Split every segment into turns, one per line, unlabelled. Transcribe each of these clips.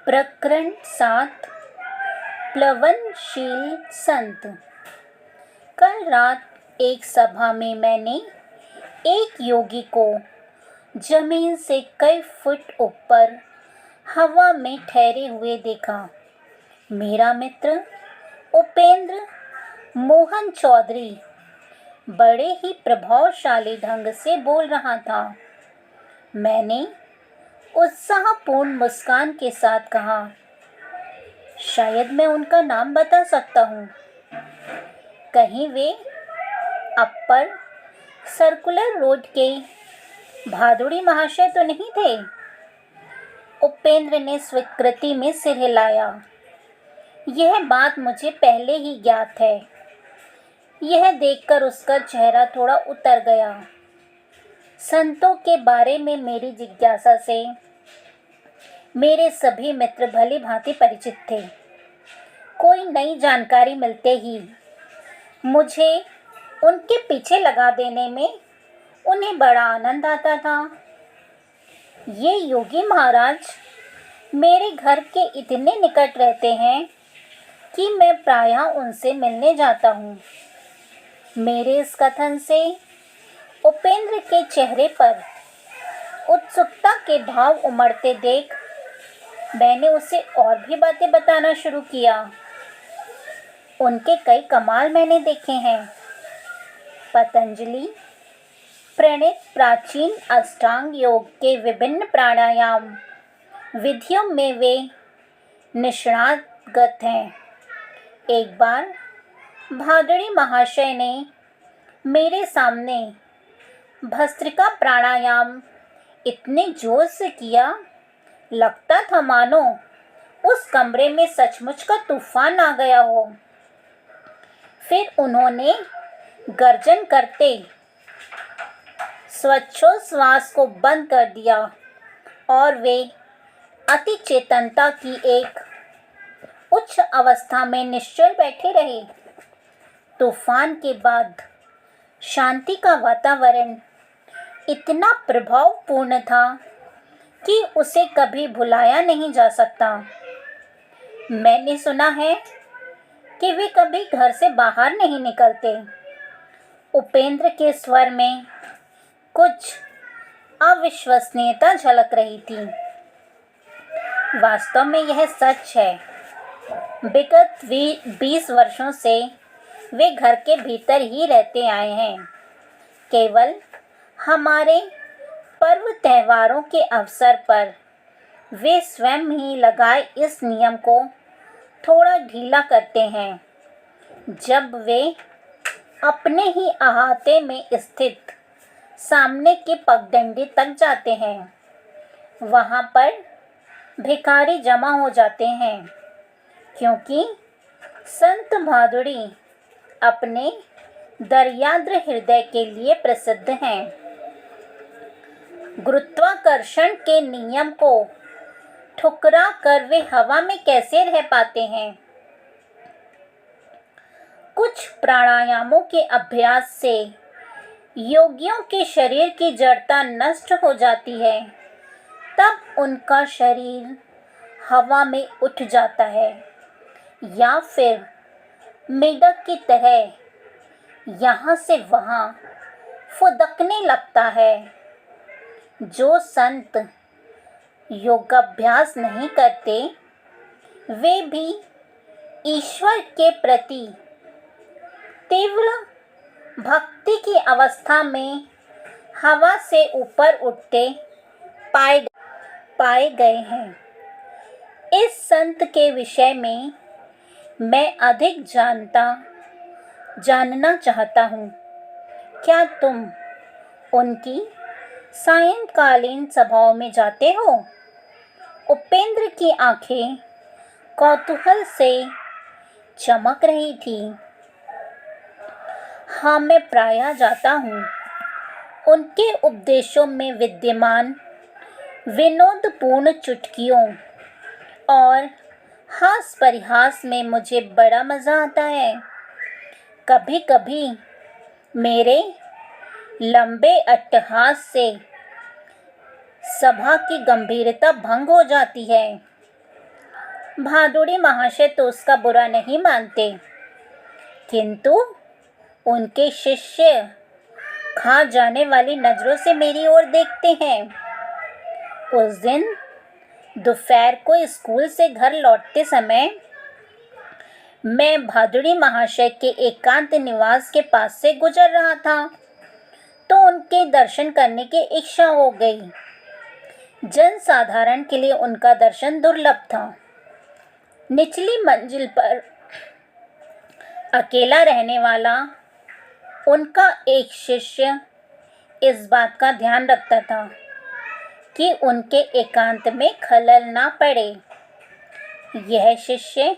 प्रकरण 7 प्लवनशील संत। कल रात एक सभा में मैंने एक योगी को जमीन से कई फुट ऊपर हवा में ठहरे हुए देखा। मेरा मित्र उपेंद्र मोहन चौधरी बड़े ही प्रभावशाली ढंग से बोल रहा था। मैंने उत्साहपूर्ण मुस्कान के साथ कहा, शायद मैं उनका नाम बता सकता हूँ। कहीं वे अपर सर्कुलर रोड के भादुड़ी महाशय तो नहीं थे? उपेंद्र ने स्वीकृति में सिर हिलाया। यह बात मुझे पहले ही ज्ञात है। यह देखकर उसका चेहरा थोड़ा उतर गया। संतों के बारे में मेरी जिज्ञासा से मेरे सभी मित्र भली भांति परिचित थे। कोई नई जानकारी मिलते ही मुझे उनके पीछे लगा देने में उन्हें बड़ा आनंद आता था। ये योगी महाराज मेरे घर के इतने निकट रहते हैं कि मैं प्रायः उनसे मिलने जाता हूँ। मेरे इस कथन से उपेंद्र के चेहरे पर उत्सुकता के भाव उमड़ते देख मैंने उसे और भी बातें बताना शुरू किया। उनके कई कमाल मैंने देखे हैं। पतंजलि प्रणीत प्राचीन अष्टांग योग के विभिन्न प्राणायाम विधियों में वे निष्णात हैं। एक बार भादुड़ी महाशय ने मेरे सामने भस्त्रिका प्राणायाम इतने जोर से किया, लगता था मानो उस कमरे में सचमुच का तूफान आ गया हो। फिर उन्होंने गर्जन करते श्वासोच्छ्वास को बंद कर दिया और वे अति चेतनता की एक उच्च अवस्था में निश्चल बैठे रहे। तूफान के बाद शांति का वातावरण इतना प्रभावपूर्ण था कि उसे कभी भुलाया नहीं जा सकता। मैंने सुना है कि वे कभी घर से बाहर नहीं निकलते। उपेंद्र के स्वर में कुछ अविश्वसनीयता झलक रही थी। वास्तव में यह सच है। विगत 20 वर्षों से वे घर के भीतर ही रहते आए हैं। केवल हमारे पर्व त्योहारों के अवसर पर वे स्वयं ही लगाए इस नियम को थोड़ा ढीला करते हैं। जब वे अपने ही अहाते में स्थित सामने के पगडंडी तक जाते हैं, वहाँ पर भिखारी जमा हो जाते हैं, क्योंकि संत भादुड़ी अपने दयार्द्र हृदय के लिए प्रसिद्ध हैं। गुरुत्वाकर्षण के नियम को ठुकरा कर वे हवा में कैसे रह पाते हैं? कुछ प्राणायामों के अभ्यास से योगियों के शरीर की जड़ता नष्ट हो जाती है। तब उनका शरीर हवा में उठ जाता है या फिर मेढक की तरह यहाँ से वहाँ फुदकने लगता है। जो संत योगाभ्यास नहीं करते, वे भी ईश्वर के प्रति तीव्र भक्ति की अवस्था में हवा से ऊपर उठते पाए गए हैं। इस संत के विषय में मैं अधिक जानना चाहता हूँ। क्या तुम उनकी सायंकालीन सभाओं में जाते हो? उपेंद्र की आंखें कौतूहल से चमक रही थी। हाँ, मैं प्रायः जाता हूँ। उनके उपदेशों में विद्यमान विनोदपूर्ण चुटकियों और हास परिहास में मुझे बड़ा मज़ा आता है। कभी कभी मेरे लंबे अट्टहास से सभा की गंभीरता भंग हो जाती है। भादुड़ी महाशय तो उसका बुरा नहीं मानते, किंतु उनके शिष्य खा जाने वाली नज़रों से मेरी ओर देखते हैं। उस दिन दोपहर को स्कूल से घर लौटते समय मैं भादुड़ी महाशय के एकांत निवास के पास से गुजर रहा था तो उनके दर्शन करने की इच्छा हो गई। जनसाधारण के लिए उनका दर्शन दुर्लभ था। निचली मंजिल पर अकेला रहने वाला उनका एक शिष्य इस बात का ध्यान रखता था कि उनके एकांत में खलल ना पड़े। यह शिष्य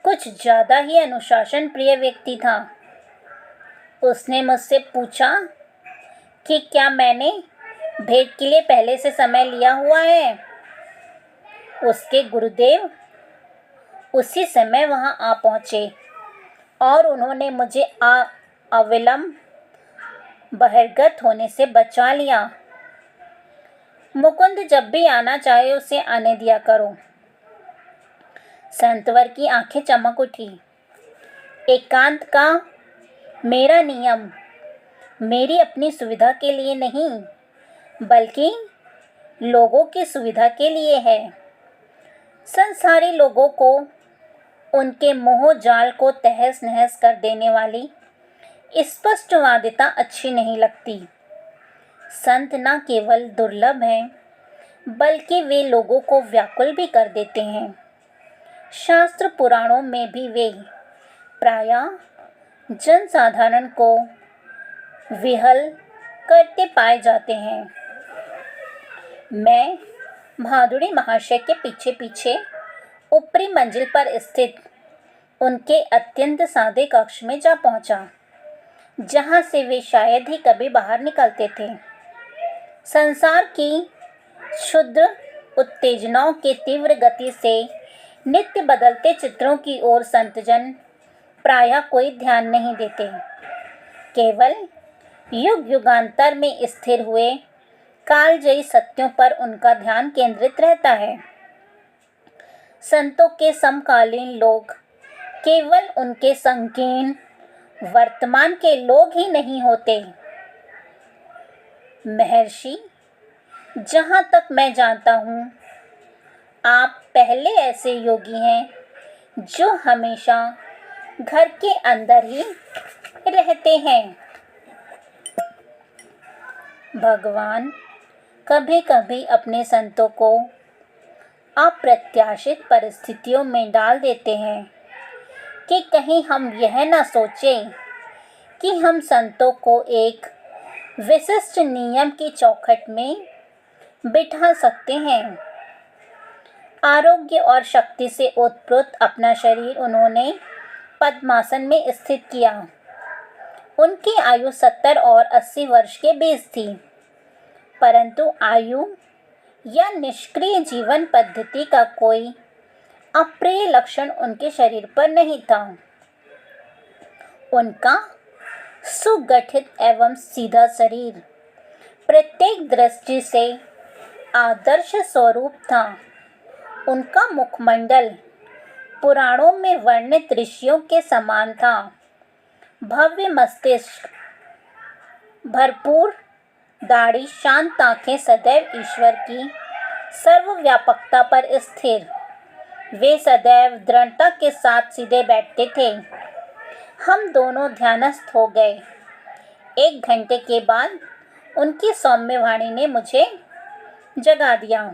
कुछ ज़्यादा ही अनुशासन प्रिय व्यक्ति था। उसने मुझसे पूछा कि क्या मैंने भेंट के लिए पहले से समय लिया हुआ है। उसके गुरुदेव उसी समय वहां आ पहुंचे और उन्होंने मुझे अविलंब बहिर्गत होने से बचा लिया। मुकुंद जब भी आना चाहे उसे आने दिया करो। संतवर की आंखें चमक उठी। एकांत का मेरा नियम मेरी अपनी सुविधा के लिए नहीं बल्कि लोगों की सुविधा के लिए है। संसारी लोगों को उनके मोह जाल को तहस नहस कर देने वाली स्पष्टवादिता अच्छी नहीं लगती। संत न केवल दुर्लभ हैं बल्कि वे लोगों को व्याकुल भी कर देते हैं। शास्त्र पुराणों में भी वे प्रायः जनसाधारण को विहल करते पाए जाते हैं। मैं भादुड़ी महाशय के पीछे पीछे ऊपरी मंजिल पर स्थित उनके अत्यंत सादे कक्ष में जा पहुंचा, जहां से वे शायद ही कभी बाहर निकलते थे। संसार की क्षुद्र उत्तेजनाओं के तीव्र गति से नित्य बदलते चित्रों की ओर संतजन प्रायः कोई ध्यान नहीं देते। केवल युग युगांतर में स्थिर हुए कालजयी सत्यों पर उनका ध्यान केंद्रित रहता है। संतों के समकालीन लोग केवल उनके संकीर्ण वर्तमान के लोग ही नहीं होते। महर्षि, जहाँ तक मैं जानता हूँ, आप पहले ऐसे योगी हैं जो हमेशा घर के अंदर ही रहते हैं। भगवान कभी कभी अपने संतों को अप्रत्याशित परिस्थितियों में डाल देते हैं कि कहीं हम यह न सोचें कि हम संतों को एक विशिष्ट नियम की चौखट में बिठा सकते हैं। आरोग्य और शक्ति से ओतप्रोत अपना शरीर उन्होंने पद्मासन में स्थित किया। उनकी आयु 70 और 80 वर्ष के बीच थी, परंतु आयु या निष्क्रिय जीवन पद्धति का कोई अप्रिय लक्षण उनके शरीर पर नहीं था। उनका सुगठित एवं सीधा शरीर प्रत्येक दृष्टि से आदर्श स्वरूप था। उनका मुखमंडल पुराणों में वर्णित ऋषियों के समान था। भव्य मस्तिष्क, भरपूर दाढ़ी, शांत आंखें, सदैव ईश्वर की सर्वव्यापकता पर स्थिर। वे सदैव दृढ़ता के साथ सीधे बैठते थे। हम दोनों ध्यानस्थ हो गए। 1 घंटे के बाद उनकी सौम्य वाणी ने मुझे जगा दिया।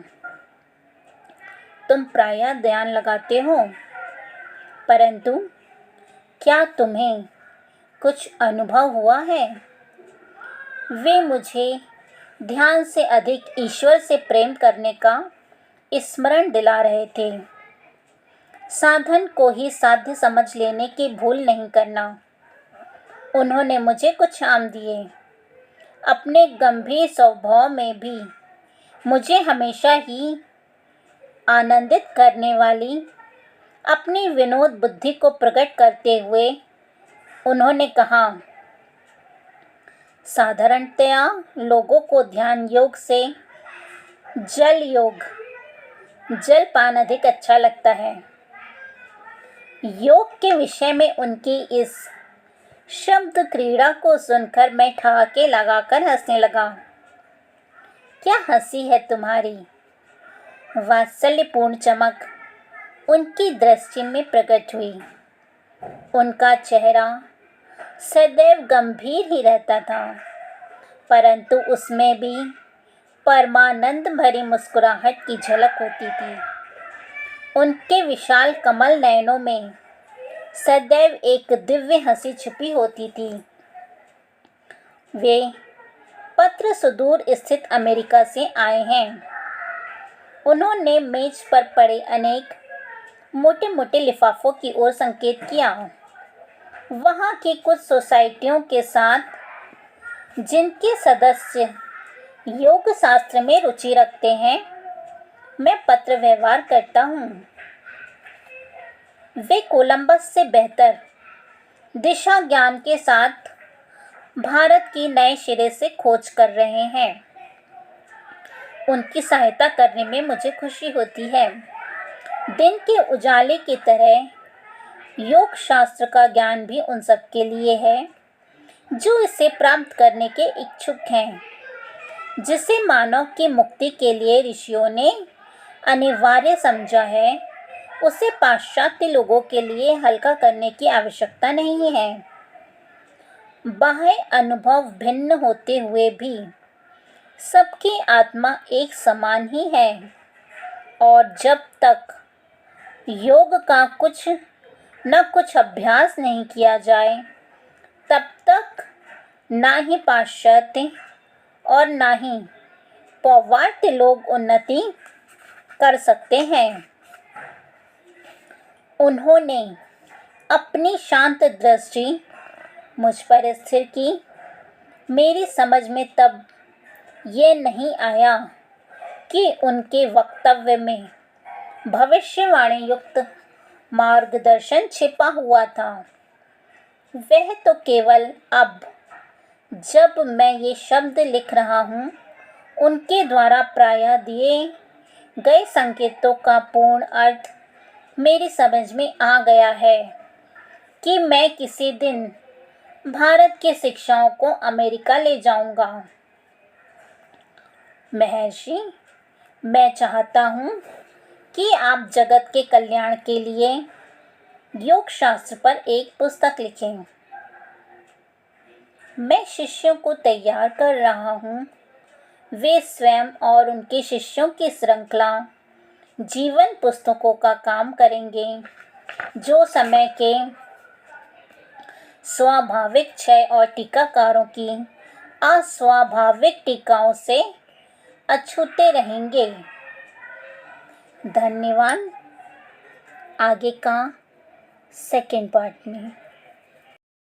तुम प्रायः ध्यान लगाते हो, परंतु क्या तुम्हें कुछ अनुभव हुआ है? वे मुझे ध्यान से अधिक ईश्वर से प्रेम करने का स्मरण दिला रहे थे। साधन को ही साध्य समझ लेने की भूल नहीं करना। उन्होंने मुझे कुछ आम दिए। अपने गंभीर स्वभाव में भी मुझे हमेशा ही आनंदित करने वाली अपनी विनोद बुद्धि को प्रकट करते हुए उन्होंने कहा, साधारणतया लोगों को ध्यान योग से जल योग, जलपान अधिक अच्छा लगता है। योग के विषय में उनकी इस शब्द क्रीड़ा को सुनकर मैं ठहाके लगाकर हंसने लगा। क्या हंसी है तुम्हारी! वात्सल्यपूर्ण चमक उनकी दृष्टि में प्रकट हुई। उनका चेहरा सदैव गंभीर ही रहता था, परंतु उसमें भी परमानंद भरी मुस्कुराहट की झलक होती थी। उनके विशाल कमल नयनों में सदैव एक दिव्य हंसी छुपी होती थी। वे पत्र सुदूर स्थित अमेरिका से आए हैं। उन्होंने मेज पर पड़े अनेक मोटे मोटे लिफाफों की ओर संकेत किया। वहाँ की कुछ सोसाइटियों के साथ जिनके सदस्य योग शास्त्र में रुचि रखते हैं, मैं पत्र व्यवहार करता हूँ। वे कोलंबस से बेहतर दिशा ज्ञान के साथ भारत की नए सिरे से खोज कर रहे हैं। उनकी सहायता करने में मुझे खुशी होती है। दिन के उजाले की तरह योग शास्त्र का ज्ञान भी उन सब के लिए है जो इसे प्राप्त करने के इच्छुक हैं, जिसे मानव की मुक्ति के लिए ऋषियों ने अनिवार्य समझा है। उसे पाश्चात्य लोगों के लिए हल्का करने की आवश्यकता नहीं है। बाह्य अनुभव भिन्न होते हुए भी सबकी आत्मा एक समान ही है, और जब तक योग का कुछ न कुछ अभ्यास नहीं किया जाए, तब तक ना ही पाश्चात्य और ना ही पौवार्त्य लोग उन्नति कर सकते हैं। उन्होंने अपनी शांत दृष्टि मुझ पर स्थिर की। मेरी समझ में तब ये नहीं आया कि उनके वक्तव्य में भविष्यवाणी युक्त मार्गदर्शन छिपा हुआ था। वह तो केवल अब, जब मैं ये शब्द लिख रहा हूँ, उनके द्वारा प्रायः दिए गए संकेतों का पूर्ण अर्थ मेरी समझ में आ गया है कि मैं किसी दिन भारत की शिक्षाओं को अमेरिका ले जाऊंगा। महर्षि, मैं चाहता हूँ कि आप जगत के कल्याण के लिए योग शास्त्र पर एक पुस्तक लिखें। मैं शिष्यों को तैयार कर रहा हूँ। वे स्वयं और उनके शिष्यों की श्रृंखला जीवन पुस्तकों का काम करेंगे, जो समय के स्वाभाविक क्षय और टीकाकारों की अस्वाभाविक टीकाओं से अछूते रहेंगे। धन्यवाद। आगे का सेकंड पार्ट में।